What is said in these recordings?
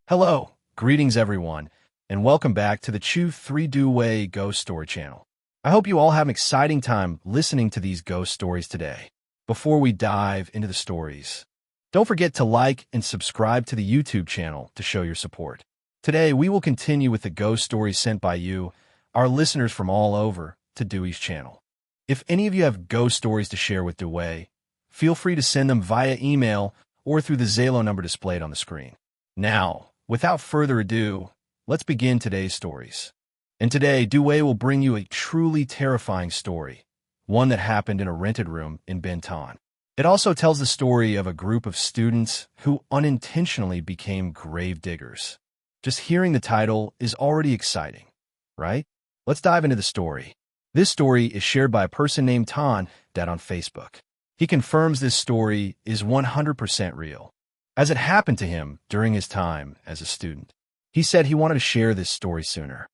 Hello, greetings everyone, and welcome back to the Chew 3 Do Way Ghost Story channel. I hope you all have an exciting time listening to these ghost stories today. Before we dive into the stories, don't forget to like and subscribe to the YouTube channel to show your support. Today, we will continue with the ghost stories sent by you, our listeners from all over, to Dewey's channel. If any of you have ghost stories to share with Dewey, feel free to send them via email or through the Zalo number displayed on the screen. Now, without further ado, let's begin today's stories. And today, Dewey will bring you a truly terrifying story, one that happened in a rented room in Benton. It also tells the story of a group of students who unintentionally became grave diggers. Just hearing the title is already exciting, right? Let's dive into the story. This story is shared by a person named Tan that on Facebook. He confirms this story is 100% real, as it happened to him during his time as a student. He said he wanted to share this story sooner,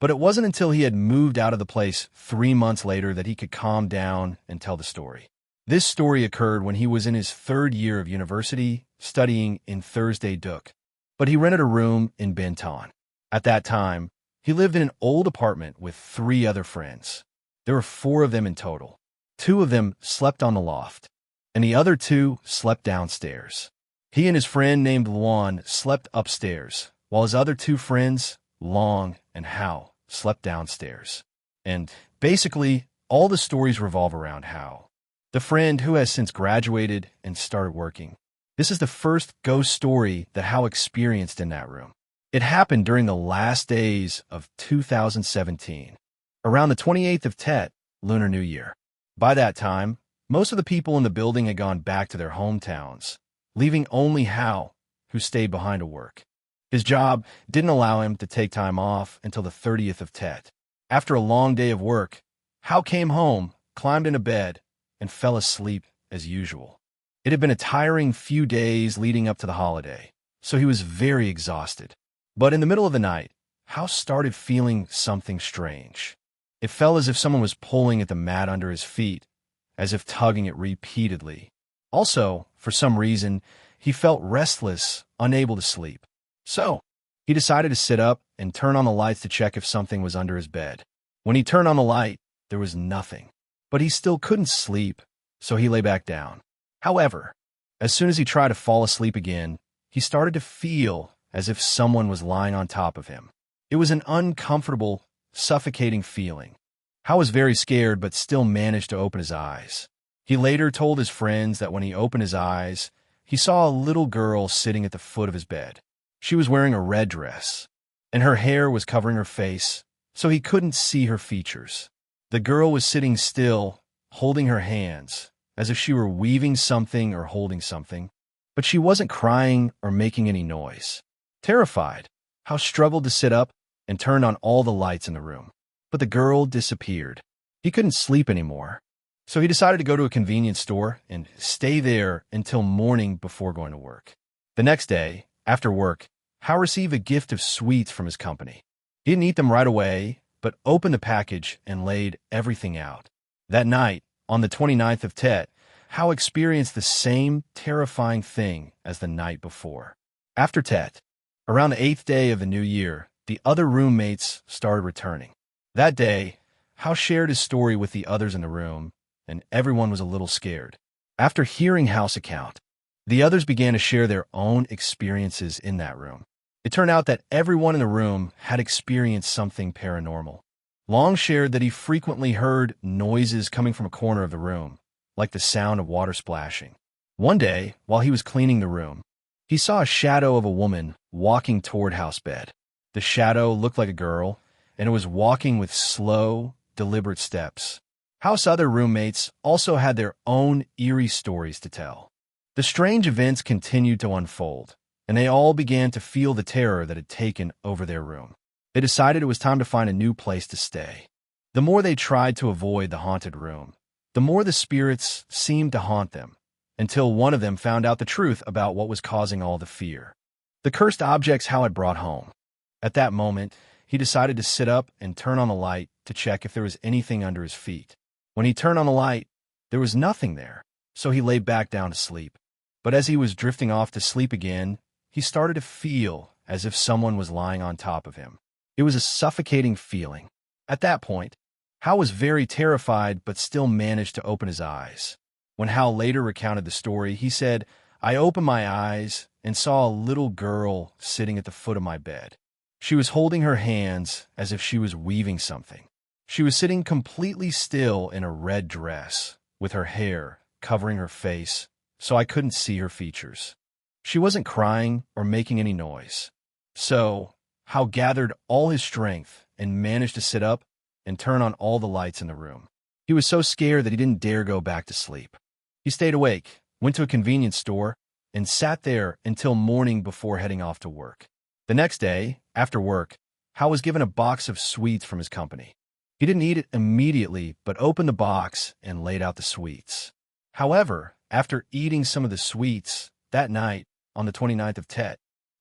but it wasn't until he had moved out of the place 3 months later that he could calm down and tell the story. This story occurred when he was in his 3rd year of university, studying in Thursday Duk, but he rented a room in Benton. At that time, he lived in an old apartment with 3 other friends. There were 4 of them in total. 2 of them slept on the loft, and the other 2 slept downstairs. He and his friend named Luan slept upstairs, while his other 2 friends, Long and Hao, slept downstairs. And basically, all the stories revolve around Hao, the friend who has since graduated and started working. This is the first ghost story that Hao experienced in that room. It happened during the last days of 2017, around the 28th of Tet, Lunar New Year. By that time, most of the people in the building had gone back to their hometowns, leaving only Hao, who stayed behind to work. His job didn't allow him to take time off until the 30th of Tet. After a long day of work, Hao came home, climbed into bed, and fell asleep as usual. It had been a tiring few days leading up to the holiday, so he was very exhausted. But in the middle of the night, Hao started feeling something strange. It felt as if someone was pulling at the mat under his feet, as if tugging it repeatedly. Also, for some reason, he felt restless, unable to sleep. So, he decided to sit up and turn on the lights to check if something was under his bed. When he turned on the light, there was nothing. But he still couldn't sleep, so he lay back down. However, as soon as he tried to fall asleep again, he started to feel as if someone was lying on top of him. It was an uncomfortable, suffocating feeling. Hao was very scared but still managed to open his eyes. He later told his friends that when he opened his eyes, he saw a little girl sitting at the foot of his bed. She was wearing a red dress, and her hair was covering her face, so he couldn't see her features. The girl was sitting still, holding her hands, as if she were weaving something or holding something, but she wasn't crying or making any noise. Terrified, Hao struggled to sit up and turned on all the lights in the room. But the girl disappeared. He couldn't sleep anymore, so he decided to go to a convenience store and stay there until morning before going to work. The next day, after work, Hao received a gift of sweets from his company. He didn't eat them right away, but opened the package and laid everything out. That night, on the 29th of Tet, Hao experienced the same terrifying thing as the night before. After Tet, around the 8th day of the new year, the other roommates started returning. That day, Hao shared his story with the others in the room, and everyone was a little scared. After hearing Hao's account, the others began to share their own experiences in that room. It turned out that everyone in the room had experienced something paranormal. Long shared that he frequently heard noises coming from a corner of the room, like the sound of water splashing. One day, while he was cleaning the room, he saw a shadow of a woman walking toward Hao's bed. The shadow looked like a girl, and it was walking with slow, deliberate steps. Hao's other roommates also had their own eerie stories to tell. The strange events continued to unfold, and they all began to feel the terror that had taken over their room. They decided it was time to find a new place to stay. The more they tried to avoid the haunted room, the more the spirits seemed to haunt them, until one of them found out the truth about what was causing all the fear. The cursed objects Hao had brought home. At that moment, he decided to sit up and turn on the light to check if there was anything under his feet. When he turned on the light, there was nothing there, so he lay back down to sleep. But as he was drifting off to sleep again, he started to feel as if someone was lying on top of him. It was a suffocating feeling. At that point, Hal was very terrified but still managed to open his eyes. When Hal later recounted the story, he said, "I opened my eyes and saw a little girl sitting at the foot of my bed. She was holding her hands as if she was weaving something. She was sitting completely still in a red dress, with her hair covering her face, so I couldn't see her features. She wasn't crying or making any noise." So, Hal gathered all his strength and managed to sit up and turn on all the lights in the room. He was so scared that he didn't dare go back to sleep. He stayed awake, went to a convenience store, and sat there until morning before heading off to work. The next day, after work, Hal was given a box of sweets from his company. He didn't eat it immediately, but opened the box and laid out the sweets. However, after eating some of the sweets that night, on the 29th of Tet,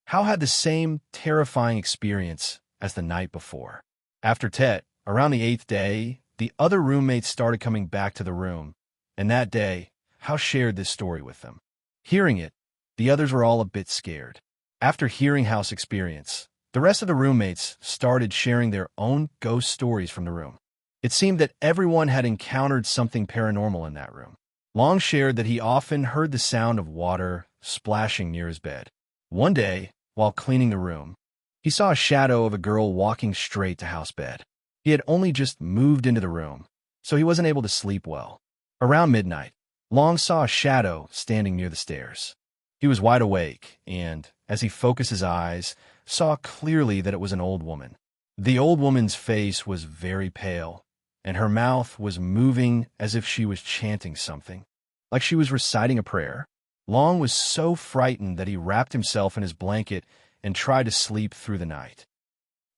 Hal had the same terrifying experience as the night before. After Tet, around the 8th day, the other roommates started coming back to the room, and that day, Hal shared this story with them. Hearing it, the others were all a bit scared. After hearing Hal's experience, the rest of the roommates started sharing their own ghost stories from the room. It seemed that everyone had encountered something paranormal in that room. Long shared that he often heard the sound of water splashing near his bed. One day, while cleaning the room, he saw a shadow of a girl walking straight to Hal's bed. He had only just moved into the room, so he wasn't able to sleep well. Around midnight, Long saw a shadow standing near the stairs. He was wide awake, and, as he focused his eyes, saw clearly that it was an old woman. The old woman's face was very pale, and her mouth was moving as if she was chanting something, like she was reciting a prayer. Long was so frightened that he wrapped himself in his blanket and tried to sleep through the night.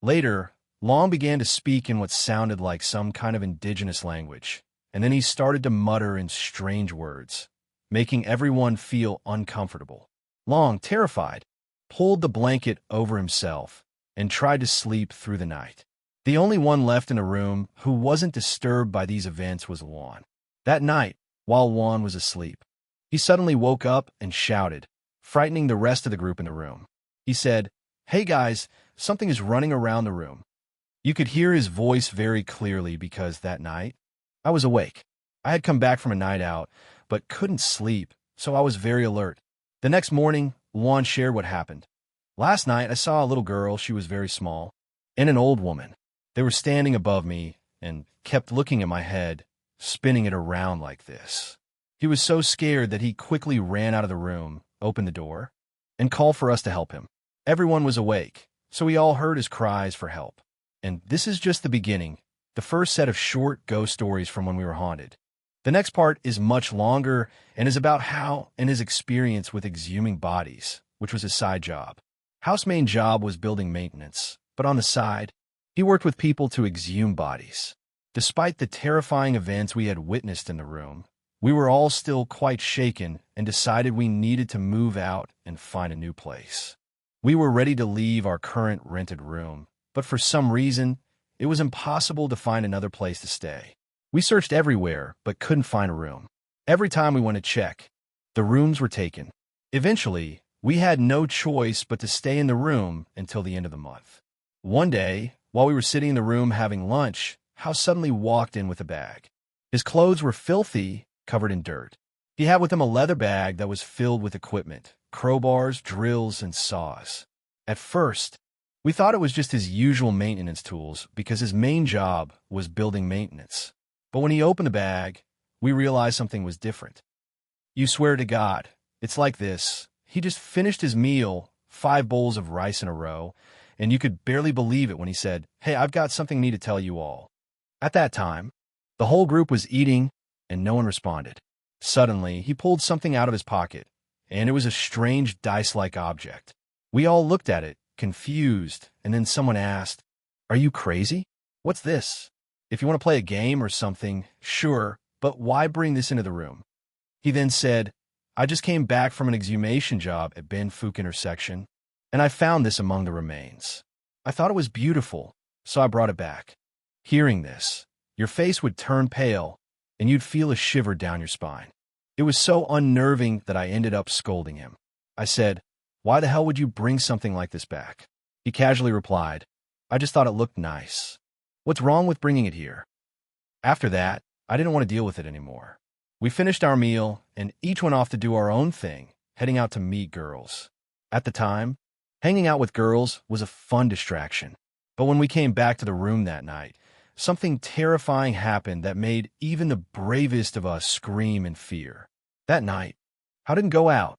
Later, Long began to speak in what sounded like some kind of indigenous language, and then he started to mutter in strange words, making everyone feel uncomfortable. Long, terrified, pulled the blanket over himself and tried to sleep through the night. The only one left in the room who wasn't disturbed by these events was Juan. That night, while Juan was asleep, he suddenly woke up and shouted, frightening the rest of the group in the room. He said, "Hey guys, something is running around the room." You could hear his voice very clearly because that night, I was awake. I had come back from a night out, but couldn't sleep, so I was very alert. The next morning, Juan shared what happened. "Last night, I saw a little girl, she was very small, and an old woman. They were standing above me and kept looking at my head, spinning it around like this." He was so scared that he quickly ran out of the room, opened the door, and called for us to help him. Everyone was awake, so we all heard his cries for help. And this is just the beginning, the first set of short ghost stories from when we were haunted. The next part is much longer and is about Hal and his experience with exhuming bodies, which was his side job. Hal's main job was building maintenance, but on the side, he worked with people to exhume bodies. Despite the terrifying events we had witnessed in the room, we were all still quite shaken and decided we needed to move out and find a new place. We were ready to leave our current rented room, but for some reason, it was impossible to find another place to stay. We searched everywhere, but couldn't find a room. Every time we went to check, the rooms were taken. Eventually, we had no choice but to stay in the room until the end of the month. One day, while we were sitting in the room having lunch, Hal suddenly walked in with a bag. His clothes were filthy, covered in dirt. He had with him a leather bag that was filled with equipment, crowbars, drills, and saws. At first, we thought it was just his usual maintenance tools because his main job was building maintenance. But when he opened the bag, we realized something was different. You swear to God, it's like this. He just finished his meal, 5 bowls of rice in a row, and you could barely believe it when he said, "Hey, I've got something I need to tell you all." At that time, the whole group was eating, and no one responded. Suddenly, he pulled something out of his pocket, and it was a strange dice-like object. We all looked at it, confused, and then someone asked, "Are you crazy? What's this? If you want to play a game or something, sure, but why bring this into the room?" He then said, "I just came back from an exhumation job at Ben Fook intersection, and I found this among the remains. I thought it was beautiful, so I brought it back." Hearing this, your face would turn pale, and you'd feel a shiver down your spine. It was so unnerving that I ended up scolding him. I said, Why the hell would you bring something like this back? He casually replied, I just thought it looked nice. What's wrong with bringing it here? After that, I didn't want to deal with it anymore. We finished our meal and each went off to do our own thing, heading out to meet girls. At the time, hanging out with girls was a fun distraction. But when we came back to the room that night, something terrifying happened that made even the bravest of us scream in fear. That night, Hal didn't go out.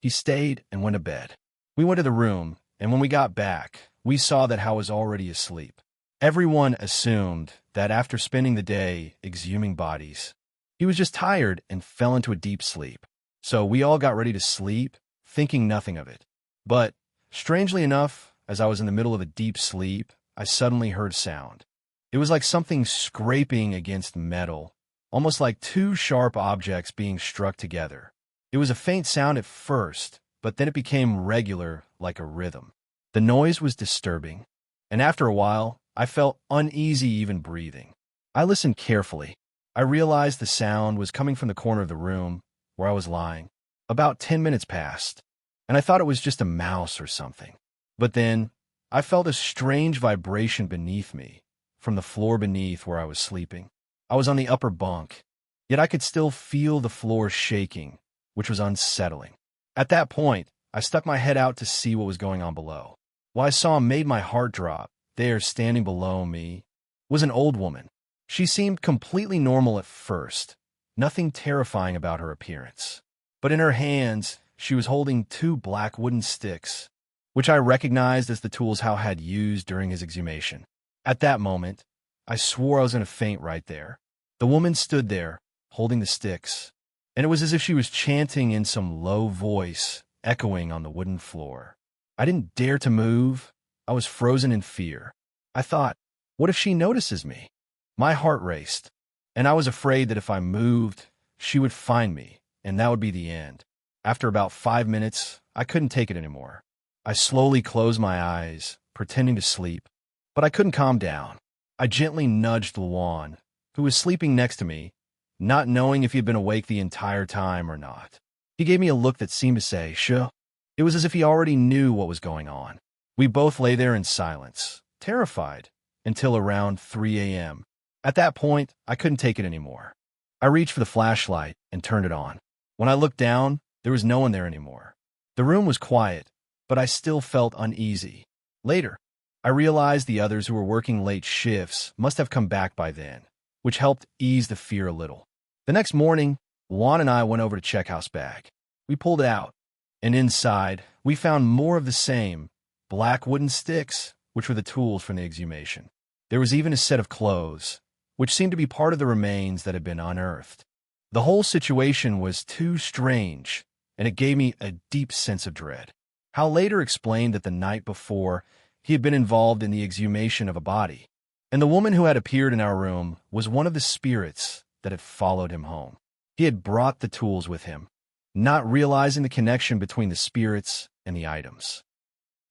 He stayed and went to bed. We went to the room, and when we got back, we saw that Hal was already asleep. Everyone assumed that after spending the day exhuming bodies, he was just tired and fell into a deep sleep. So we all got ready to sleep, thinking nothing of it. But, strangely enough, as I was in the middle of a deep sleep, I suddenly heard sound. It was like something scraping against metal, almost like two sharp objects being struck together. It was a faint sound at first, but then it became regular, like a rhythm. The noise was disturbing, and after a while, I felt uneasy even breathing. I listened carefully. I realized the sound was coming from the corner of the room where I was lying. About 10 minutes passed, and I thought it was just a mouse or something. But then, I felt a strange vibration beneath me, from the floor beneath where I was sleeping. I was on the upper bunk, yet I could still feel the floor shaking, which was unsettling. At that point, I stuck my head out to see what was going on below. What I saw made my heart drop. There, standing below me, was an old woman. She seemed completely normal at first, nothing terrifying about her appearance. But in her hands, she was holding two black wooden sticks, which I recognized as the tools Hal had used during his exhumation. At that moment, I swore I was going to faint right there. The woman stood there, holding the sticks, and it was as if she was chanting in some low voice, echoing on the wooden floor. I didn't dare to move. I was frozen in fear. I thought, what if she notices me? My heart raced, and I was afraid that if I moved, she would find me, and that would be the end. After about 5 minutes, I couldn't take it anymore. I slowly closed my eyes, pretending to sleep, but I couldn't calm down. I gently nudged Luan, who was sleeping next to me, not knowing if he had been awake the entire time or not. He gave me a look that seemed to say, "Sure." It was as if he already knew what was going on. We both lay there in silence, terrified, until around 3 a.m. At that point, I couldn't take it anymore. I reached for the flashlight and turned it on. When I looked down, there was no one there anymore. The room was quiet, but I still felt uneasy. Later, I realized the others who were working late shifts must have come back by then, which helped ease the fear a little. The next morning, Juan and I went over to check Hal's bag. We pulled it out, and inside, we found more of the same, black wooden sticks, which were the tools from the exhumation. There was even a set of clothes, which seemed to be part of the remains that had been unearthed. The whole situation was too strange, and it gave me a deep sense of dread. Hal later explained that the night before, he had been involved in the exhumation of a body, and the woman who had appeared in our room was one of the spirits that had followed him home. He had brought the tools with him, not realizing the connection between the spirits and the items.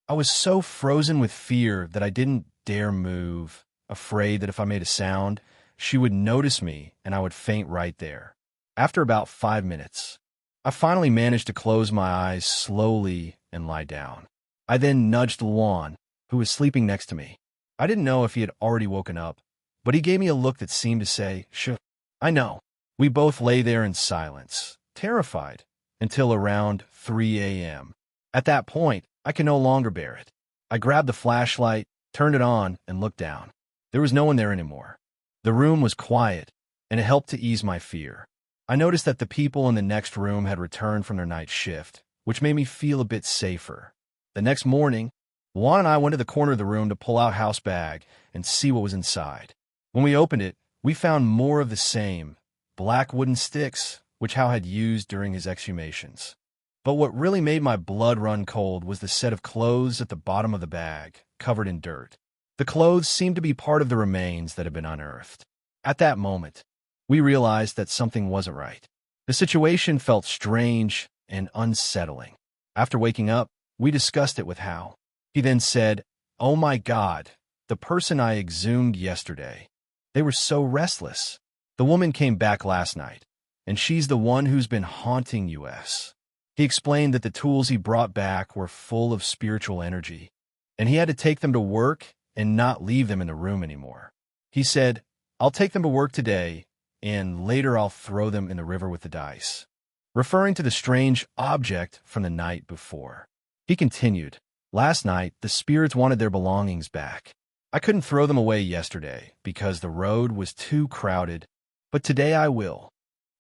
I was so frozen with fear that I didn't dare move, afraid that if I made a sound, she would notice me and I would faint right there. After about 5 minutes, I finally managed to close my eyes slowly and lie down. I then nudged Luan, who was sleeping next to me. I didn't know if he had already woken up, but he gave me a look that seemed to say, "Sure." I know. We both lay there in silence, terrified, until around 3 a.m. At that point, I could no longer bear it. I grabbed the flashlight, turned it on, and looked down. There was no one there anymore. The room was quiet, and it helped to ease my fear. I noticed that the people in the next room had returned from their night shift, which made me feel a bit safer. The next morning, Juan and I went to the corner of the room to pull out Hal's bag and see what was inside. When we opened it, we found more of the same, black wooden sticks, which Hal had used during his exhumations. But what really made my blood run cold was the set of clothes at the bottom of the bag, covered in dirt. The clothes seemed to be part of the remains that had been unearthed. At that moment, we realized that something wasn't right. The situation felt strange and unsettling. After waking up, we discussed it with Hal. He then said, "Oh my God, the person I exhumed yesterday. They were so restless. The woman came back last night, and she's the one who's been haunting us." He explained that the tools he brought back were full of spiritual energy, and he had to take them to work and not leave them in the room anymore. He said, "I'll take them to work today, and later I'll throw them in the river with the dice," referring to the strange object from the night before. He continued, "Last night, the spirits wanted their belongings back. I couldn't throw them away yesterday because the road was too crowded, but today I will."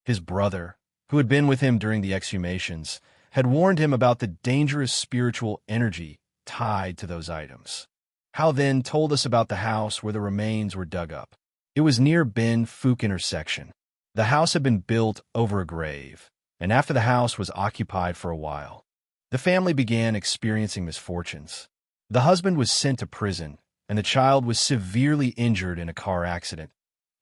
His brother, who had been with him during the exhumations, had warned him about the dangerous spiritual energy tied to those items. Hal then told us about the house where the remains were dug up. It was near Ben Fook intersection. The house had been built over a grave, and after the house was occupied for a while, the family began experiencing misfortunes. The husband was sent to prison, and the child was severely injured in a car accident,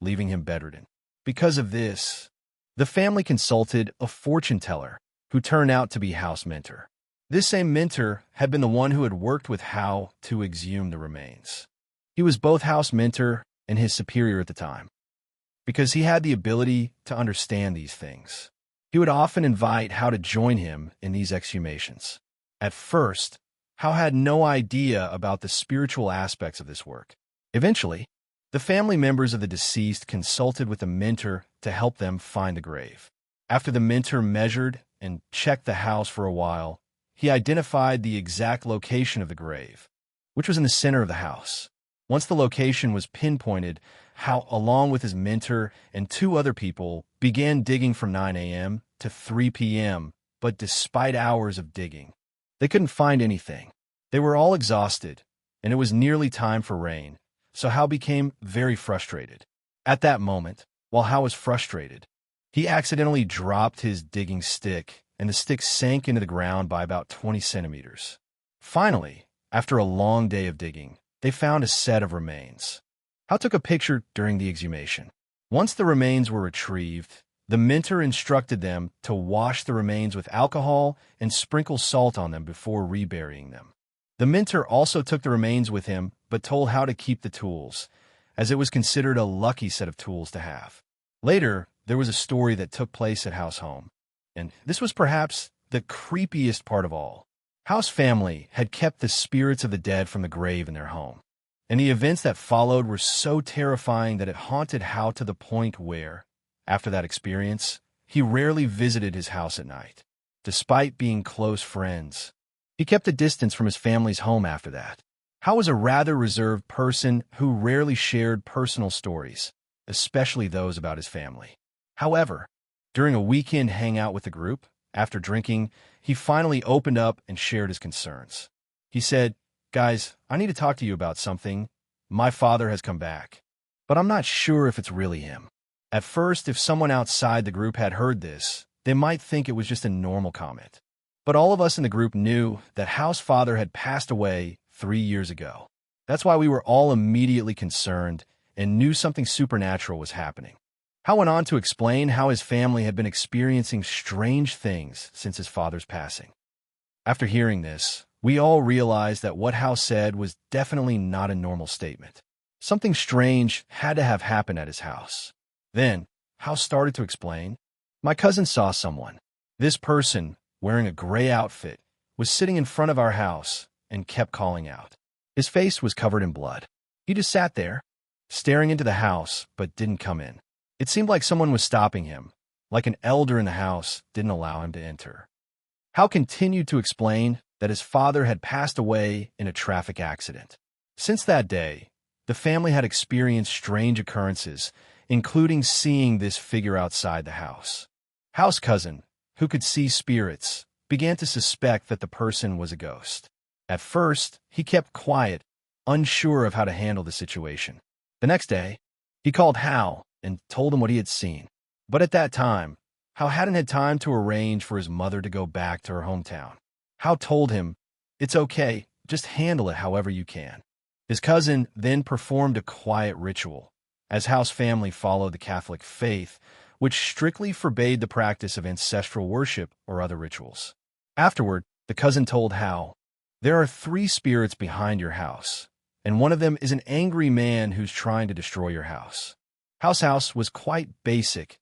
leaving him bedridden. Because of this, the family consulted a fortune teller who turned out to be Hal's mentor. This same mentor had been the one who had worked with Hal to exhume the remains. He was both Hal's mentor and his superior at the time, because he had the ability to understand these things. He would often invite Hal to join him in these exhumations. At first, Hal had no idea about the spiritual aspects of this work. Eventually, the family members of the deceased consulted with the mentor to help them find the grave. After the mentor measured and checked the house for a while, he identified the exact location of the grave, which was in the center of the house. Once the location was pinpointed, Hal, along with his mentor and two other people, began digging from 9 a.m. to 3 p.m., but despite hours of digging, they couldn't find anything. They were all exhausted, and it was nearly time for rain, so Hal became very frustrated. At that moment, while Hal was frustrated, he accidentally dropped his digging stick, and the stick sank into the ground by about 20 centimeters. Finally, after a long day of digging, they found a set of remains. Hal took a picture during the exhumation. Once the remains were retrieved, the mentor instructed them to wash the remains with alcohol and sprinkle salt on them before reburying them. The mentor also took the remains with him, but told Hal to keep the tools, as it was considered a lucky set of tools to have. Later, there was a story that took place at Hal's home, and this was perhaps the creepiest part of all. Hal's family had kept the spirits of the dead from the grave in their home, and the events that followed were so terrifying that it haunted Hal to the point where, after that experience, he rarely visited his house at night. Despite being close friends, he kept a distance from his family's home after that. Hal was a rather reserved person who rarely shared personal stories, especially those about his family. However, during a weekend hangout with the group, after drinking, he finally opened up and shared his concerns. He said, "Guys, I need to talk to you about something. My father has come back, but I'm not sure if it's really him." At first, if someone outside the group had heard this, they might think it was just a normal comment. But all of us in the group knew that Hal's father had passed away 3 years ago. That's why we were all immediately concerned and knew something supernatural was happening. Hal went on to explain how his family had been experiencing strange things since his father's passing. After hearing this, we all realized that what Hal said was definitely not a normal statement. Something strange had to have happened at his house. Then, Hal started to explain, "My cousin saw someone. This person, wearing a gray outfit, was sitting in front of our house and kept calling out. His face was covered in blood. He just sat there, staring into the house, but didn't come in. It seemed like someone was stopping him, like an elder in the house didn't allow him to enter." Hal continued to explain that his father had passed away in a traffic accident. Since that day, the family had experienced strange occurrences, including seeing this figure outside the house. Hal's cousin, who could see spirits, began to suspect that the person was a ghost. At first, he kept quiet, unsure of how to handle the situation. The next day, he called Hal and told him what he had seen. But at that time, Hal hadn't had time to arrange for his mother to go back to her hometown. Hal told him, "It's okay, just handle it however you can." His cousin then performed a quiet ritual, as Hal's family followed the Catholic faith, which strictly forbade the practice of ancestral worship or other rituals. Afterward, the cousin told Hal, "There are 3 spirits behind your house, and one of them is an angry man who's trying to destroy your house." Hal's house was quite basic,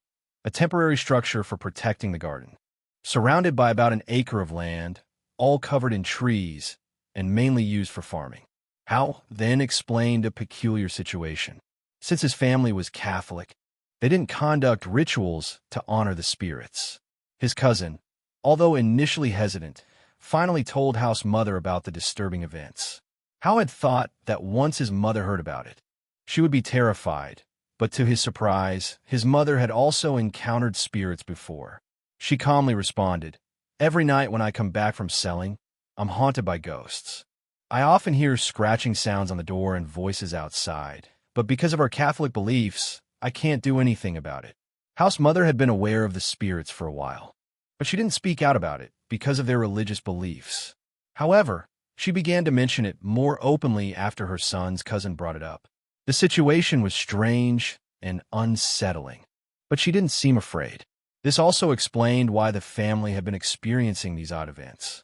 a temporary structure for protecting the garden. surrounded by about an acre of land, all covered in trees and mainly used for farming. Hal then explained a peculiar situation. Since his family was Catholic, they didn't conduct rituals to honor the spirits. His cousin, although initially hesitant, finally told Hal's mother about the disturbing events. Hal had thought that once his mother heard about it, she would be terrified, but to his surprise, his mother had also encountered spirits before. She calmly responded, "Every night when I come back from selling, I'm haunted by ghosts. I often hear scratching sounds on the door and voices outside, but because of our Catholic beliefs, I can't do anything about it." Hal's mother had been aware of the spirits for a while, but she didn't speak out about it because of their religious beliefs. However, she began to mention it more openly after her son's cousin brought it up. The situation was strange and unsettling, but she didn't seem afraid. This also explained why the family had been experiencing these odd events.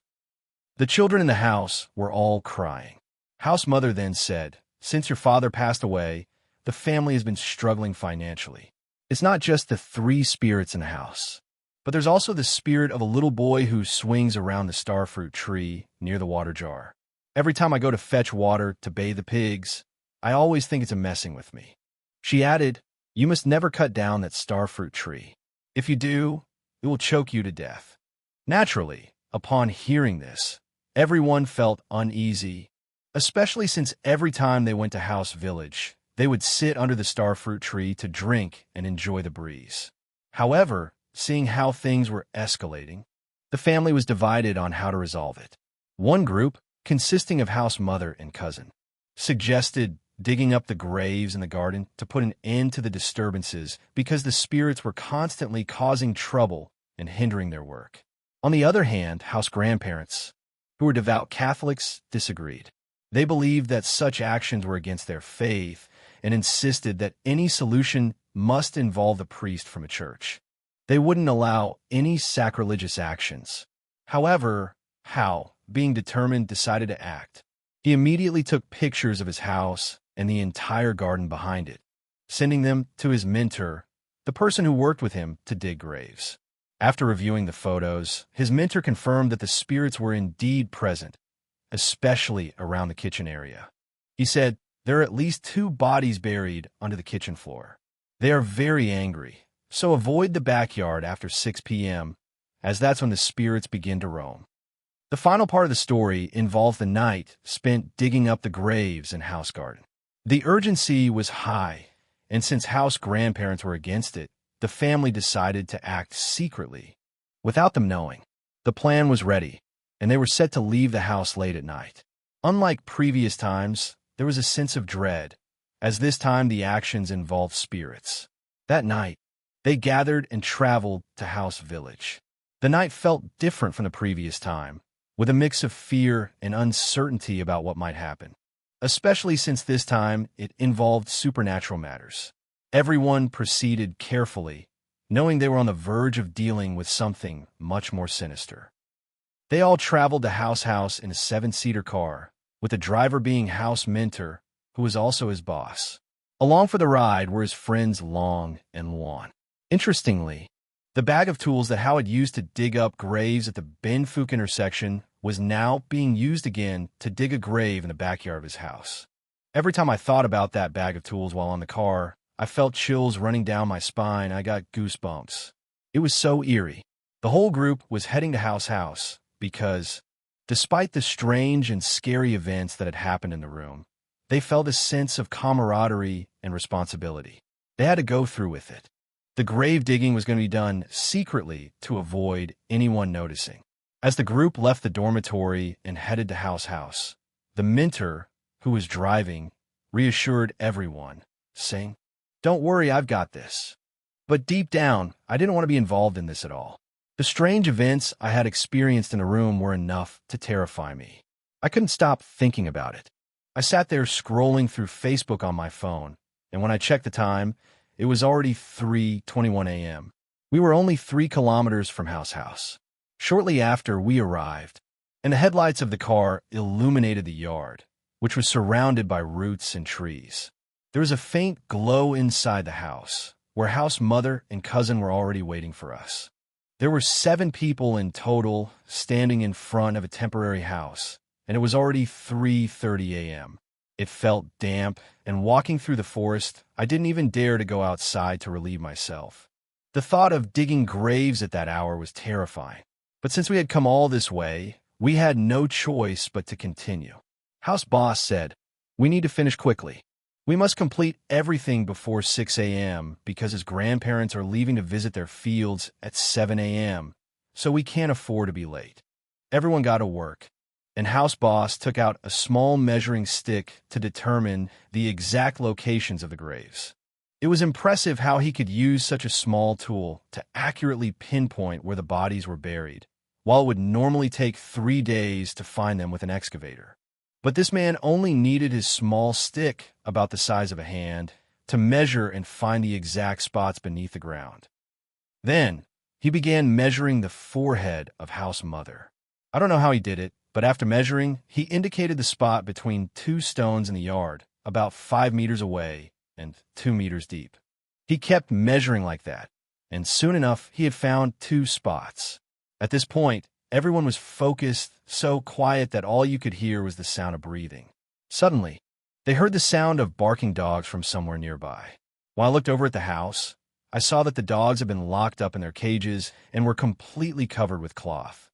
The children in the house were all crying. Hal's mother then said, "Since your father passed away, the family has been struggling financially. It's not just the 3 spirits in the house, but there's also the spirit of a little boy who swings around the starfruit tree near the water jar. Every time I go to fetch water to bathe the pigs, I always think it's messing with me." She added, "You must never cut down that starfruit tree. If you do, it will choke you to death." Naturally, upon hearing this, everyone felt uneasy, especially since every time they went to House Village, they would sit under the starfruit tree to drink and enjoy the breeze. However, seeing how things were escalating, the family was divided on how to resolve it. One group, consisting of Hal's mother and cousin, suggested digging up the graves in the garden to put an end to the disturbances because the spirits were constantly causing trouble and hindering their work. On the other hand, Hal's grandparents, who were devout Catholics, disagreed. They believed that such actions were against their faith and insisted that any solution must involve a priest from a church. They wouldn't allow any sacrilegious actions. However, Hal, being determined, decided to act. He immediately took pictures of his house and the entire garden behind it, sending them to his mentor, the person who worked with him to dig graves. After reviewing the photos, his mentor confirmed that the spirits were indeed present, especially around the kitchen area. He said, "There are at least 2 bodies buried under the kitchen floor. They are very angry, so avoid the backyard after 6 p.m., as that's when the spirits begin to roam." The final part of the story involved the night spent digging up the graves in Hal's garden. The urgency was high, and since Hal's grandparents were against it, the family decided to act secretly, without them knowing. The plan was ready, and they were set to leave the house late at night. Unlike previous times, there was a sense of dread, as this time the actions involved spirits. That night, they gathered and traveled to House Village. The night felt different from the previous time, with a mix of fear and uncertainty about what might happen, especially since this time it involved supernatural matters. Everyone proceeded carefully, knowing they were on the verge of dealing with something much more sinister. They all traveled to House in a 7-seater car, with the driver being Hal's mentor, who was also his boss. Along for the ride were his friends Long and Luan. Interestingly, the bag of tools that Hal had used to dig up graves at the Ben Phuc intersection was now being used again to dig a grave in the backyard of his house. Every time I thought about that bag of tools while on the car, I felt chills running down my spine. I got goosebumps. It was so eerie. The whole group was heading to Hal's house because, despite the strange and scary events that had happened in the room, they felt a sense of camaraderie and responsibility. They had to go through with it. The grave digging was going to be done secretly to avoid anyone noticing. As the group left the dormitory and headed to Hal's house, the mentor, who was driving, reassured everyone, saying, "Don't worry, I've got this." But deep down, I didn't want to be involved in this at all. The strange events I had experienced in the room were enough to terrify me. I couldn't stop thinking about it. I sat there scrolling through Facebook on my phone, and when I checked the time, it was already 3:21 a.m. We were only 3 kilometers from Hal's house. Shortly after we arrived, and the headlights of the car illuminated the yard, which was surrounded by roots and trees. There was a faint glow inside the house, where Hal's mother and cousin were already waiting for us. There were 7 people in total standing in front of a temporary house, and it was already 3:30 a.m. It felt damp, and walking through the forest, I didn't even dare to go outside to relieve myself. The thought of digging graves at that hour was terrifying. But since we had come all this way, we had no choice but to continue. House boss said, "We need to finish quickly. We must complete everything before 6 a.m. because his grandparents are leaving to visit their fields at 7 a.m., so we can't afford to be late." Everyone got to work, and House Boss took out a small measuring stick to determine the exact locations of the graves. It was impressive how he could use such a small tool to accurately pinpoint where the bodies were buried, while it would normally take 3 days to find them with an excavator. But this man only needed his small stick, about the size of a hand, to measure and find the exact spots beneath the ground. Then, he began measuring the forehead of House Mother. I don't know how he did it, but after measuring, he indicated the spot between 2 stones in the yard, about 5 meters away and 2 meters deep. He kept measuring like that, and soon enough he had found 2 spots. At this point, everyone was focused, so quiet that all you could hear was the sound of breathing. Suddenly, they heard the sound of barking dogs from somewhere nearby. While I looked over at the house, I saw that the dogs had been locked up in their cages and were completely covered with cloth.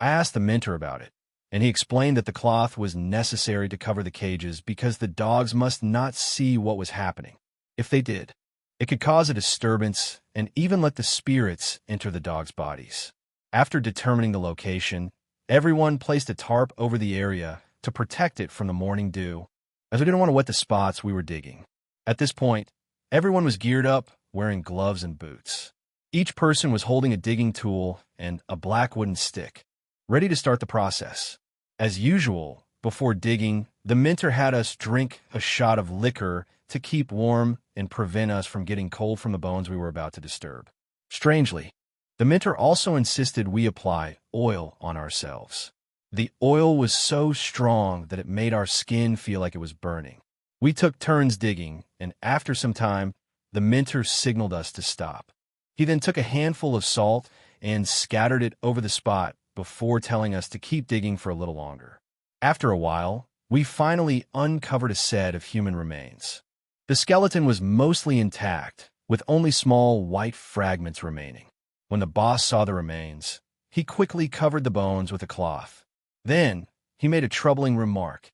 I asked the mentor about it, and he explained that the cloth was necessary to cover the cages because the dogs must not see what was happening. If they did, it could cause a disturbance and even let the spirits enter the dogs' bodies. After determining the location, everyone placed a tarp over the area to protect it from the morning dew, as we didn't want to wet the spots we were digging. At this point, everyone was geared up, wearing gloves and boots. Each person was holding a digging tool and a black wooden stick, ready to start the process. As usual, before digging, the mentor had us drink a shot of liquor to keep warm and prevent us from getting cold from the bones we were about to disturb. Strangely, the mentor also insisted we apply oil on ourselves. The oil was so strong that it made our skin feel like it was burning. We took turns digging, and after some time, the mentor signaled us to stop. He then took a handful of salt and scattered it over the spot before telling us to keep digging for a little longer. After a while, we finally uncovered a set of human remains. The skeleton was mostly intact, with only small white fragments remaining. When the boss saw the remains, he quickly covered the bones with a cloth. Then, he made a troubling remark.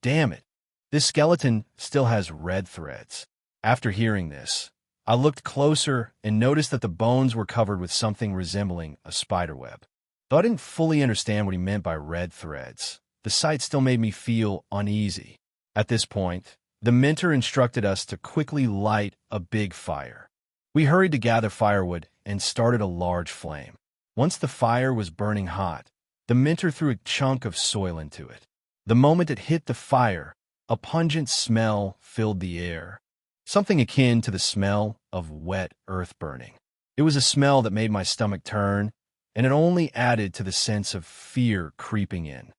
"Damn it, this skeleton still has red threads." After hearing this, I looked closer and noticed that the bones were covered with something resembling a spiderweb. Though I didn't fully understand what he meant by red threads, the sight still made me feel uneasy. At this point, the mentor instructed us to quickly light a big fire. We hurried to gather firewood and started a large flame. Once the fire was burning hot, the mentor threw a chunk of soil into it. The moment it hit the fire, a pungent smell filled the air, something akin to the smell of wet earth burning. It was a smell that made my stomach turn, and it only added to the sense of fear creeping in.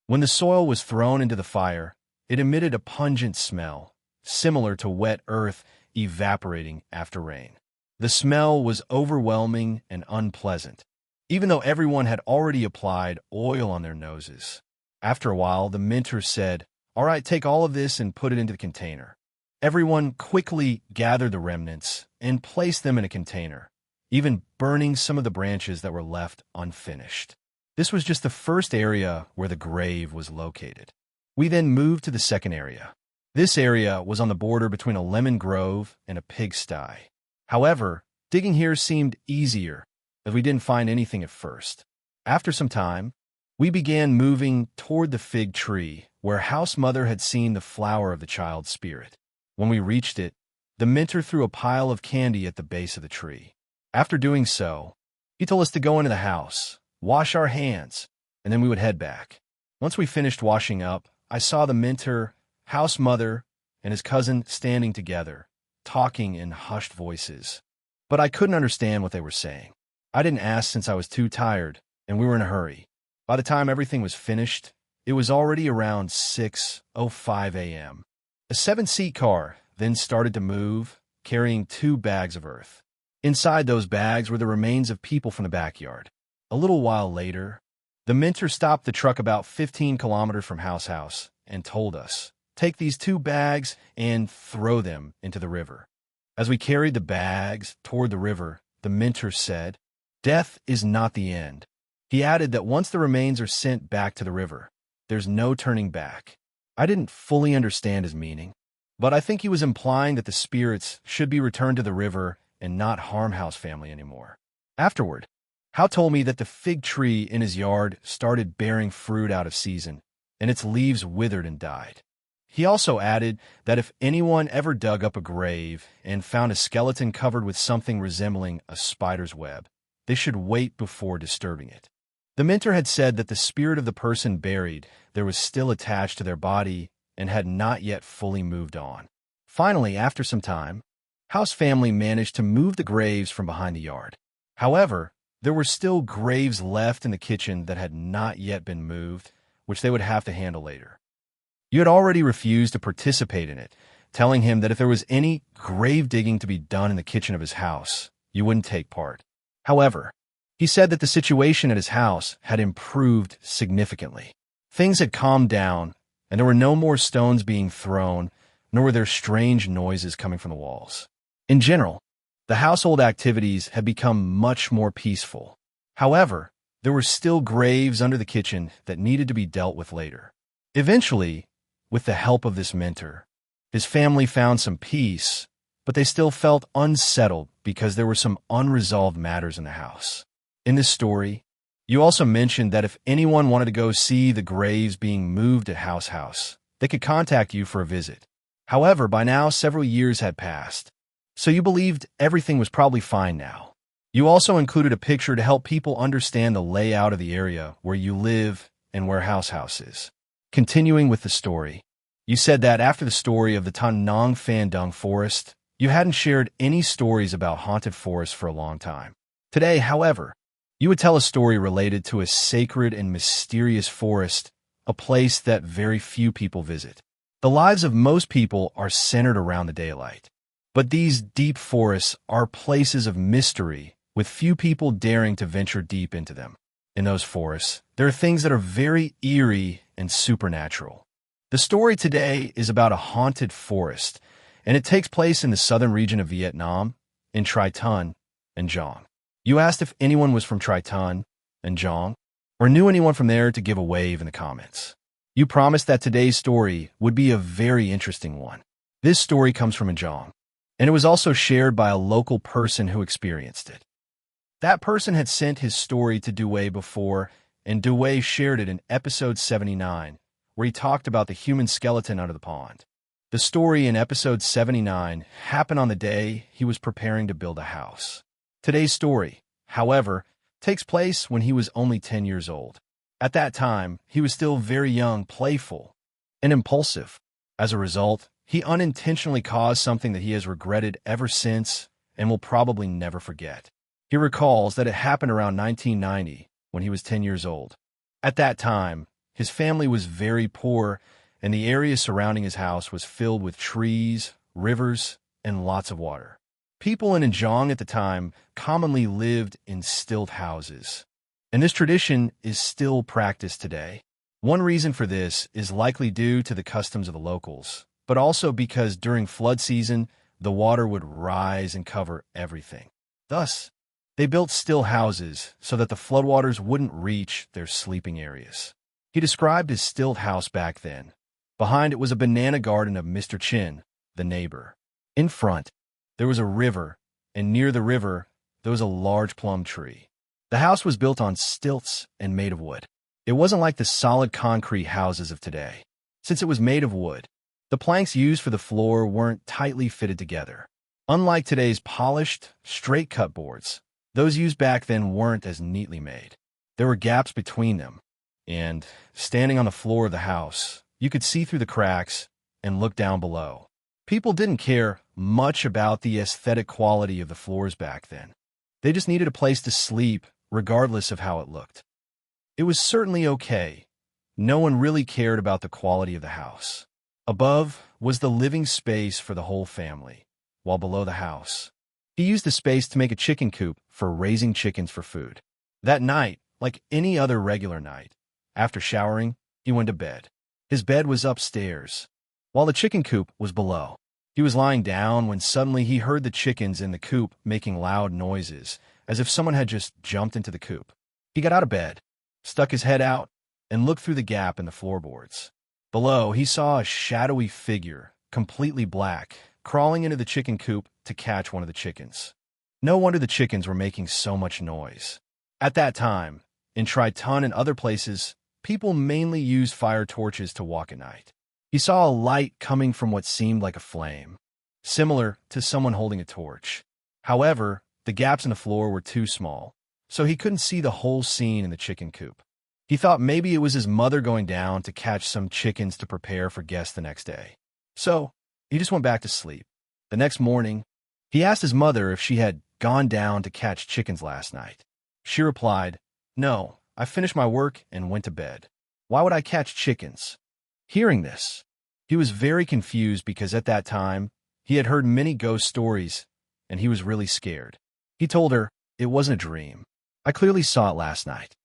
When the soil was thrown into the fire, it emitted a pungent smell, similar to wet earth evaporating after rain. The smell was overwhelming and unpleasant, even though everyone had already applied oil on their noses. After a while, the mentor said, "All right, take all of this and put it into the container." Everyone quickly gathered the remnants and placed them in a container, even burning some of the branches that were left unfinished. This was just the first area where the grave was located. We then moved to the second area. This area was on the border between a lemon grove and a pigsty. However, digging here seemed easier, as we didn't find anything at first. After some time, we began moving toward the fig tree, where House Mother had seen the flower of the child's spirit. When we reached it, the mentor threw a pile of candy at the base of the tree. After doing so, he told us to go into the house, wash our hands, and then we would head back. Once we finished washing up, I saw the mentor, House Mother, and his cousin standing together, talking in hushed voices. But I couldn't understand what they were saying. I didn't ask since I was too tired, and we were in a hurry. By the time everything was finished, it was already around 6:05 a.m. A 7-seat car then started to move, carrying 2 bags of earth. Inside those bags were the remains of people from the backyard. A little while later, the mentor stopped the truck about 15 kilometers from house and told us, "Take these 2 bags and throw them into the river." As we carried the bags toward the river, the mentor said, "Death is not the end." He added that once the remains are sent back to the river, there's no turning back. I didn't fully understand his meaning, but I think he was implying that the spirits should be returned to the river and not harm House family anymore. Afterward, Howe told me that the fig tree in his yard started bearing fruit out of season, and its leaves withered and died. He also added that if anyone ever dug up a grave and found a skeleton covered with something resembling a spider's web, they should wait before disturbing it. The mentor had said that the spirit of the person buried there was still attached to their body and had not yet fully moved on. Finally, after some time, House family managed to move the graves from behind the yard. However, there were still graves left in the kitchen that had not yet been moved, which they would have to handle later. You had already refused to participate in it, telling him that if there was any grave digging to be done in the kitchen of his house, you wouldn't take part. However, he said that the situation at his house had improved significantly. Things had calmed down, and there were no more stones being thrown, nor were there strange noises coming from the walls. In general, the household activities had become much more peaceful. However, there were still graves under the kitchen that needed to be dealt with later. Eventually, with the help of this mentor, his family found some peace, but they still felt unsettled because there were some unresolved matters in the house. In this story, you also mentioned that if anyone wanted to go see the graves being moved at House, they could contact you for a visit. However, by now several years had passed, so you believed everything was probably fine now. You also included a picture to help people understand the layout of the area where you live and where House is. Continuing with the story, you said that after the story of the Tan Nong Phan Dung Forest, you hadn't shared any stories about haunted forests for a long time. Today, however, you would tell a story related to a sacred and mysterious forest, a place that very few people visit. The lives of most people are centered around the daylight, but these deep forests are places of mystery, with few people daring to venture deep into them. In those forests, there are things that are very eerie and supernatural. The story today is about a haunted forest, and it takes place in the southern region of Vietnam, in Tri Ton and Giang. You asked if anyone was from Tri Ton and Giang, or knew anyone from there to give a wave in the comments. You promised that today's story would be a very interesting one. This story comes from Giang, and it was also shared by a local person who experienced it. That person had sent his story to Duy before, and Duy shared it in episode 79, where he talked about the human skeleton under the pond. The story in episode 79 happened on the day he was preparing to build a house. Today's story, however, takes place when he was only 10 years old. At that time, he was still very young, playful, and impulsive. As a result, he unintentionally caused something that he has regretted ever since and will probably never forget. He recalls that it happened around 1990, when he was 10 years old. At that time, his family was very poor, and the area surrounding his house was filled with trees, rivers, and lots of water. People in Giang at the time commonly lived in stilt houses, and this tradition is still practiced today. One reason for this is likely due to the customs of the locals, but also because during flood season, the water would rise and cover everything. Thus, they built still houses so that the floodwaters wouldn't reach their sleeping areas. He described his stilt house back then. Behind it was a banana garden of Mr. Chin, the neighbor. In front, there was a river, and near the river, there was a large plum tree. The house was built on stilts and made of wood. It wasn't like the solid concrete houses of today. Since it was made of wood, the planks used for the floor weren't tightly fitted together. Unlike today's polished, straight-cut boards, those used back then weren't as neatly made. There were gaps between them, and, standing on the floor of the house, you could see through the cracks and look down below. People didn't care much about the aesthetic quality of the floors back then. They just needed a place to sleep, regardless of how it looked. It was certainly okay. No one really cared about the quality of the house. Above was the living space for the whole family, while below the house, He used the space to make a chicken coop for raising chickens for food. That night, like any other regular night, after showering, he went to bed. His bed was upstairs, while the chicken coop was below. He was lying down when suddenly he heard the chickens in the coop making loud noises, as if someone had just jumped into the coop. He got out of bed, stuck his head out, and looked through the gap in the floorboards. Below, he saw a shadowy figure, completely black, crawling into the chicken coop to catch one of the chickens. No wonder the chickens were making so much noise. At that time, in Triton and other places, people mainly used fire torches to walk at night. He saw a light coming from what seemed like a flame, similar to someone holding a torch. However, the gaps in the floor were too small, so he couldn't see the whole scene in the chicken coop. He thought maybe it was his mother going down to catch some chickens to prepare for guests the next day. So, he just went back to sleep. The next morning, he asked his mother if she had gone down to catch chickens last night. She replied, "No, I finished my work and went to bed. Why would I catch chickens?" Hearing this, he was very confused because at that time, he had heard many ghost stories, and he was really scared. He told her, "It wasn't a dream. I clearly saw it last night."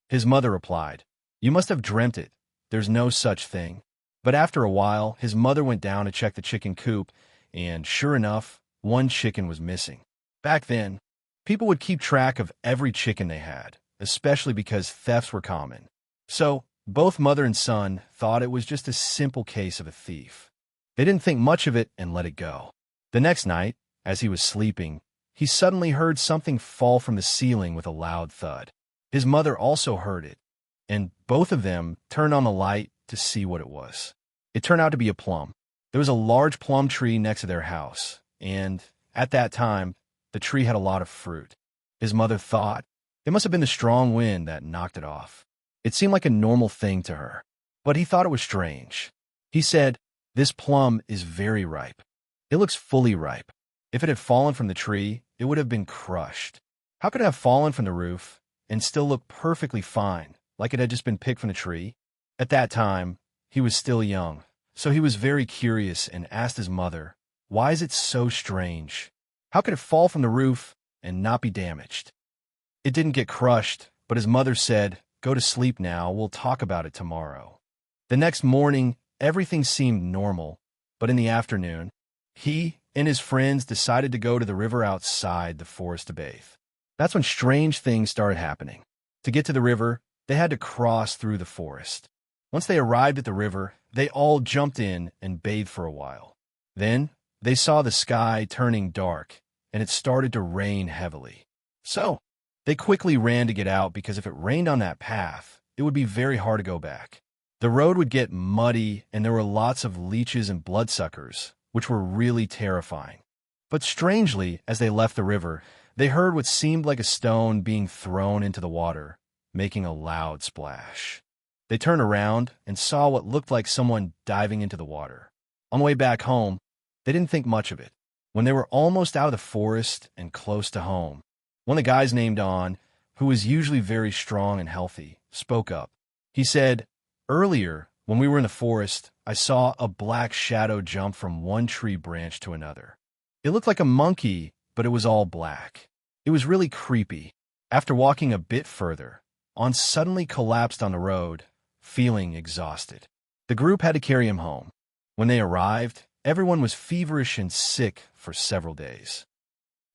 His mother replied, "You must have dreamt it. There's no such thing." But after a while, his mother went down to check the chicken coop, and sure enough, one chicken was missing. Back then, people would keep track of every chicken they had, especially because thefts were common. So, both mother and son thought it was just a simple case of a thief. They didn't think much of it and let it go. The next night, as he was sleeping, he suddenly heard something fall from the ceiling with a loud thud. His mother also heard it, and both of them turned on the light to see what it was. It turned out to be a plum. There was a large plum tree next to their house, and at that time, the tree had a lot of fruit. His mother thought it must have been the strong wind that knocked it off. It seemed like a normal thing to her, but he thought it was strange. He said, "This plum is very ripe. It looks fully ripe. If it had fallen from the tree, it would have been crushed. How could it have fallen from the roof and still look perfectly fine, like it had just been picked from the tree?" At that time, he was still young, so he was very curious and asked his mother, "Why is it so strange? How could it fall from the roof and not be damaged?" It didn't get crushed, but his mother said, "Go to sleep now, we'll talk about it tomorrow." The next morning, everything seemed normal, but in the afternoon, he and his friends decided to go to the river outside the forest to bathe. That's when strange things started happening. To get to the river, they had to cross through the forest. Once they arrived at the river, they all jumped in and bathed for a while. Then, they saw the sky turning dark, and it started to rain heavily. So, they quickly ran to get out because if it rained on that path, it would be very hard to go back. The road would get muddy, and there were lots of leeches and bloodsuckers, which were really terrifying. But strangely, as they left the river, they heard what seemed like a stone being thrown into the water, making a loud splash. They turned around and saw what looked like someone diving into the water. On the way back home, they didn't think much of it. When they were almost out of the forest and close to home, one of the guys named On, who was usually very strong and healthy, spoke up. He said, "Earlier, when we were in the forest, I saw a black shadow jump from one tree branch to another. It looked like a monkey, but it was all black. It was really creepy." After walking a bit further, On suddenly collapsed on the road, feeling exhausted. The group had to carry him home. When they arrived, everyone was feverish and sick for several days.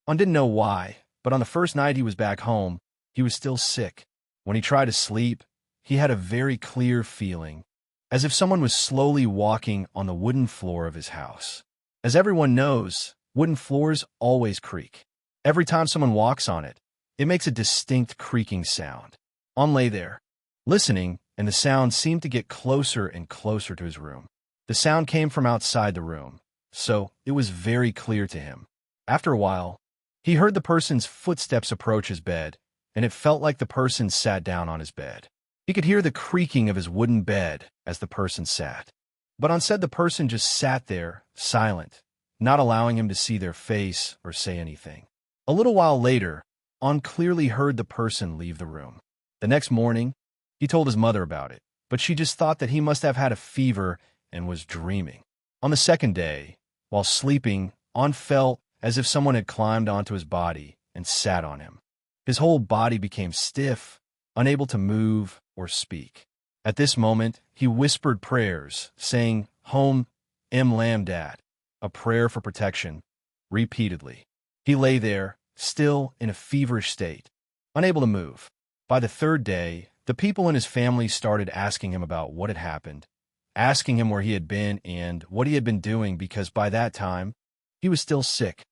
On didn't know why, but on the first night he was back home, he was still sick. When he tried to sleep, he had a very clear feeling, as if someone was slowly walking on the wooden floor of his house. As everyone knows, wooden floors always creak. Every time someone walks on it, it makes a distinct creaking sound. On lay there, listening, and the sound seemed to get closer and closer to his room. The sound came from outside the room, so it was very clear to him. After a while, he heard the person's footsteps approach his bed, and it felt like the person sat down on his bed. He could hear the creaking of his wooden bed as the person sat. But instead the person just sat there, silent, not allowing him to see their face or say anything. A little while later, On clearly heard the person leave the room. The next morning, he told his mother about it, but she just thought that he must have had a fever and was dreaming. On the second day, while sleeping, On felt as if someone had climbed onto his body and sat on him. His whole body became stiff, unable to move or speak. At this moment, he whispered prayers, saying, "Home, Im Lam Dat," a prayer for protection, repeatedly. He lay there, still in a feverish state, unable to move. By the third day, the people in his family started asking him about what had happened, asking him where he had been and what he had been doing, because by that time, he was still sick.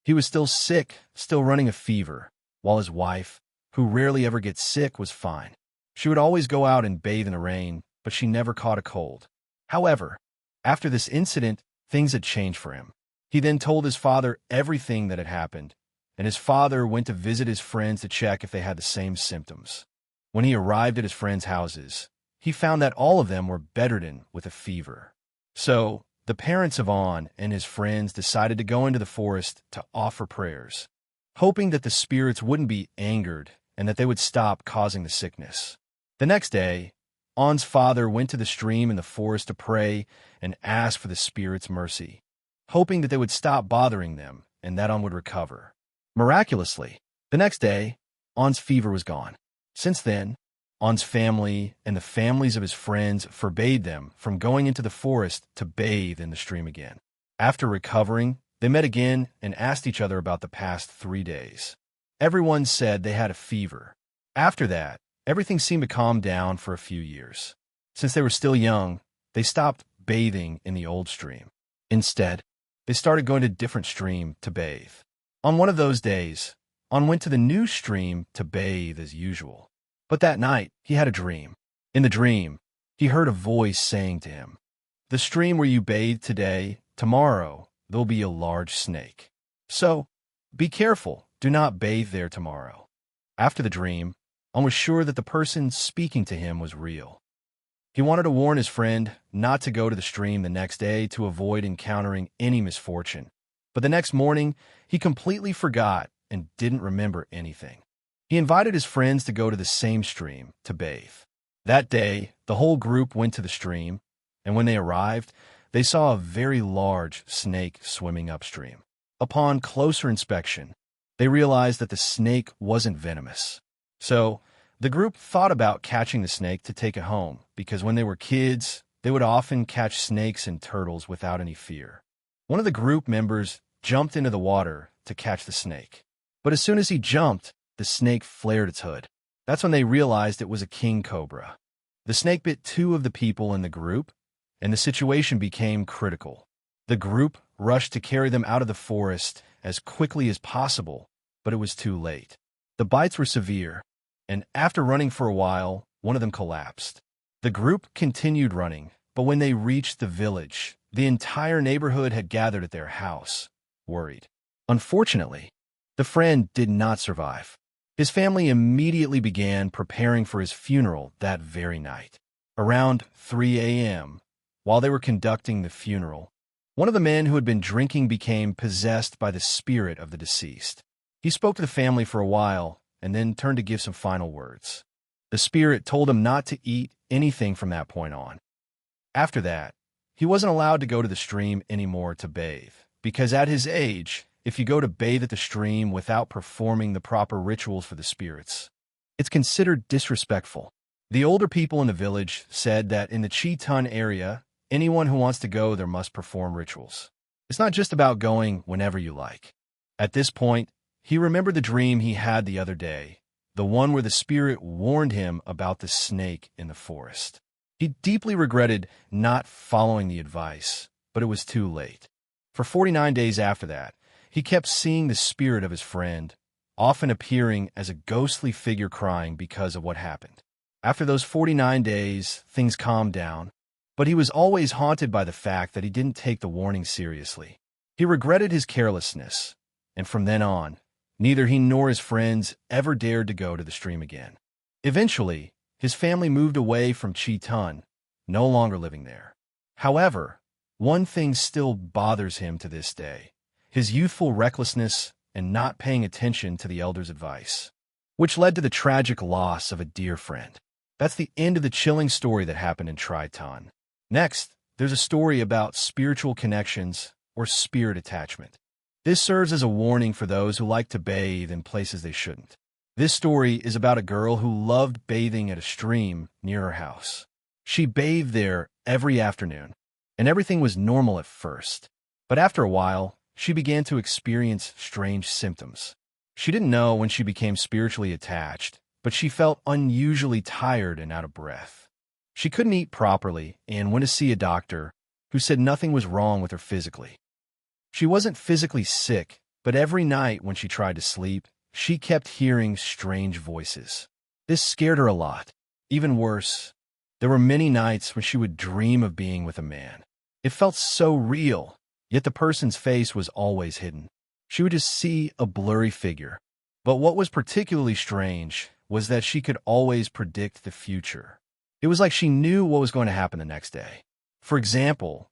He was still sick, still running a fever, while his wife, who rarely ever gets sick, was fine. She would always go out and bathe in the rain, but she never caught a cold. However, after this incident, things had changed for him. He then told his father everything that had happened, and his father went to visit his friends to check if they had the same symptoms. When he arrived at his friends' houses, he found that all of them were bedridden with a fever. So, the parents of On and his friends decided to go into the forest to offer prayers, hoping that the spirits wouldn't be angered and that they would stop causing the sickness. The next day, On's father went to the stream in the forest to pray and ask for the spirits' mercy, hoping that they would stop bothering them and that On would recover. Miraculously, the next day, On's fever was gone. Since then, On's family and the families of his friends forbade them from going into the forest to bathe in the stream again. After recovering, they met again and asked each other about the past 3 days. Everyone said they had a fever. After that, everything seemed to calm down for a few years. Since they were still young, they stopped bathing in the old stream. Instead, they started going to a different stream to bathe. On one of those days, On went to the new stream to bathe as usual. But that night, he had a dream. In the dream, he heard a voice saying to him, "The stream where you bathe today, tomorrow, there'll be a large snake. So, be careful, do not bathe there tomorrow." After the dream, On was sure that the person speaking to him was real. He wanted to warn his friend not to go to the stream the next day to avoid encountering any misfortune. But the next morning, he completely forgot and didn't remember anything. He invited his friends to go to the same stream to bathe. That day, the whole group went to the stream, and when they arrived, they saw a very large snake swimming upstream. Upon closer inspection, they realized that the snake wasn't venomous. So, the group thought about catching the snake to take it home, because when they were kids, they would often catch snakes and turtles without any fear. One of the group members jumped into the water to catch the snake. But as soon as he jumped, the snake flared its hood. That's when they realized it was a king cobra. The snake bit 2 of the people in the group, and the situation became critical. The group rushed to carry them out of the forest as quickly as possible, but it was too late. The bites were severe, and after running for a while, one of them collapsed. The group continued running, but when they reached the village, the entire neighborhood had gathered at their house, worried. Unfortunately, the friend did not survive. His family immediately began preparing for his funeral that very night. Around 3 a.m., while they were conducting the funeral, one of the men who had been drinking became possessed by the spirit of the deceased. He spoke to the family for a while and then turned to give some final words. The spirit told him not to eat anything from that point on. After that, he wasn't allowed to go to the stream anymore to bathe, because at his age, if you go to bathe at the stream without performing the proper rituals for the spirits, it's considered disrespectful. The older people in the village said that in the Chi-Tun area, anyone who wants to go there must perform rituals. It's not just about going whenever you like. At this point, he remembered the dream he had the other day, the one where the spirit warned him about the snake in the forest. He deeply regretted not following the advice, but it was too late. For 49 days after that, he kept seeing the spirit of his friend, often appearing as a ghostly figure crying because of what happened. After those 49 days, things calmed down, but he was always haunted by the fact that he didn't take the warning seriously. He regretted his carelessness, and from then on, neither he nor his friends ever dared to go to the stream again. Eventually, his family moved away from Chi-Tun, no longer living there. However, one thing still bothers him to this day: his youthful recklessness and not paying attention to the elders' advice, which led to the tragic loss of a dear friend. That's the end of the chilling story that happened in Chi-Tun. Next, there's a story about spiritual connections or spirit attachment. This serves as a warning for those who like to bathe in places they shouldn't. This story is about a girl who loved bathing at a stream near her house. She bathed there every afternoon, and everything was normal at first. But after a while, she began to experience strange symptoms. She didn't know when she became spiritually attached, but she felt unusually tired and out of breath. She couldn't eat properly and went to see a doctor who said nothing was wrong with her physically. She wasn't physically sick, but every night when she tried to sleep, she kept hearing strange voices. This scared her a lot. Even worse, there were many nights when she would dream of being with a man. It felt so real, yet the person's face was always hidden. She would just see a blurry figure. But what was particularly strange was that she could always predict the future. It was like she knew what was going to happen the next day. For example,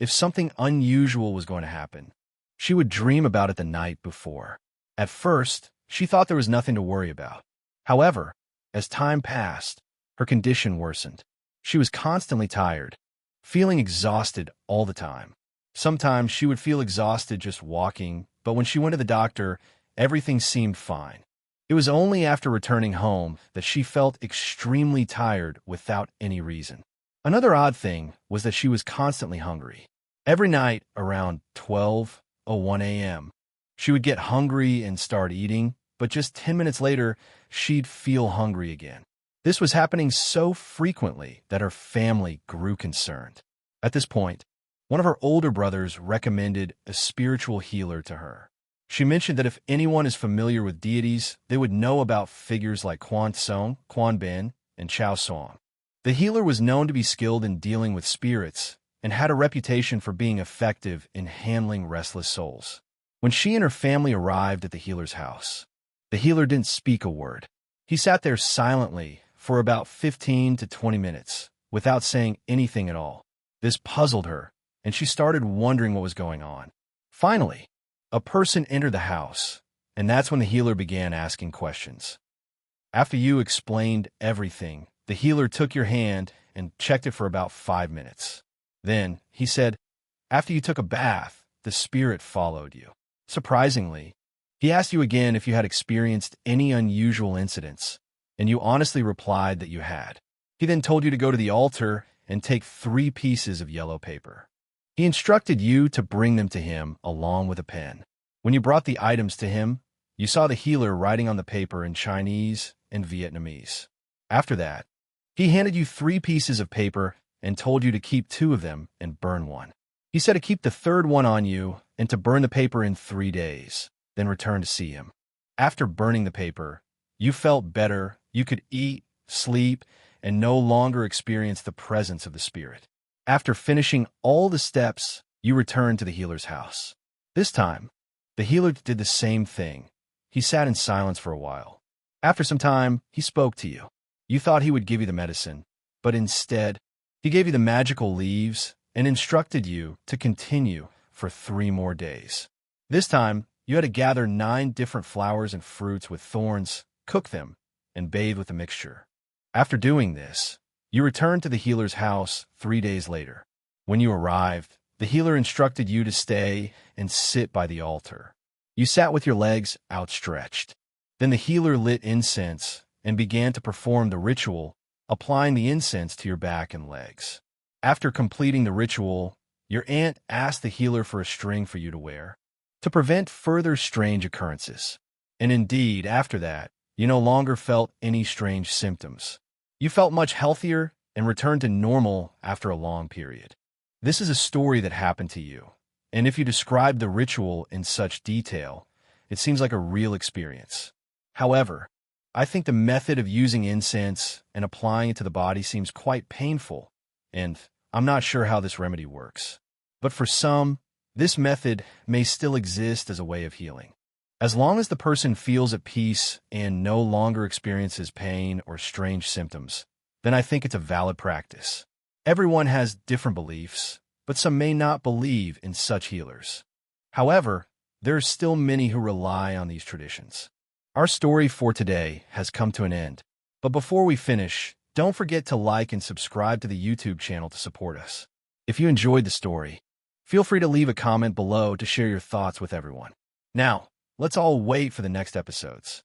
if something unusual was going to happen, she would dream about it the night before. At first, she thought there was nothing to worry about. However, as time passed, her condition worsened. She was constantly tired, feeling exhausted all the time. Sometimes she would feel exhausted just walking, but when she went to the doctor, everything seemed fine. It was only after returning home that she felt extremely tired without any reason. Another odd thing was that she was constantly hungry. Every night around 12:01 a.m., she would get hungry and start eating, but just 10 minutes later, she'd feel hungry again. This was happening so frequently that her family grew concerned. At this point, one of her older brothers recommended a spiritual healer to her. She mentioned that if anyone is familiar with deities, they would know about figures like Quan Song, Quan Bin, and Chao Song. The healer was known to be skilled in dealing with spirits and had a reputation for being effective in handling restless souls. When she and her family arrived at the healer's house, the healer didn't speak a word. He sat there silently for about 15 to 20 minutes without saying anything at all. This puzzled her, and she started wondering what was going on. Finally, a person entered the house, and that's when the healer began asking questions. After you explained everything, the healer took your hand and checked it for about 5 minutes. Then, he said, after you took a bath, the spirit followed you. Surprisingly, he asked you again if you had experienced any unusual incidents, and you honestly replied that you had. He then told you to go to the altar and take 3 pieces of yellow paper. He instructed you to bring them to him along with a pen. When you brought the items to him, you saw the healer writing on the paper in Chinese and Vietnamese. After that, he handed you 3 pieces of paper and told you to keep 2 of them and burn one. He said to keep the 3rd one on you and to burn the paper in 3 days, then return to see him. After burning the paper, you felt better, you could eat, sleep, and no longer experience the presence of the spirit. After finishing all the steps, you returned to the healer's house. This time, the healer did the same thing. He sat in silence for a while. After some time, he spoke to you. You thought he would give you the medicine, but instead, he gave you the magical leaves and instructed you to continue for 3 more days. This time, you had to gather 9 different flowers and fruits with thorns, cook them, and bathe with the mixture. After doing this, you returned to the healer's house 3 days later. When you arrived, the healer instructed you to stay and sit by the altar. You sat with your legs outstretched. Then the healer lit incense and began to perform the ritual, applying the incense to your back and legs. After completing the ritual, your aunt asked the healer for a string for you to wear to prevent further strange occurrences. And indeed, after that, you no longer felt any strange symptoms. You felt much healthier and returned to normal after a long period. This is a story that happened to you, and if you describe the ritual in such detail, it seems like a real experience. However, I think the method of using incense and applying it to the body seems quite painful, and I'm not sure how this remedy works. But for some, this method may still exist as a way of healing. As long as the person feels at peace and no longer experiences pain or strange symptoms, then I think it's a valid practice. Everyone has different beliefs, but some may not believe in such healers. However, there are still many who rely on these traditions. Our story for today has come to an end, but before we finish, don't forget to like and subscribe to the YouTube channel to support us. If you enjoyed the story, Feel free to leave a comment below to share your thoughts with everyone. Now, let's all wait for the next episodes.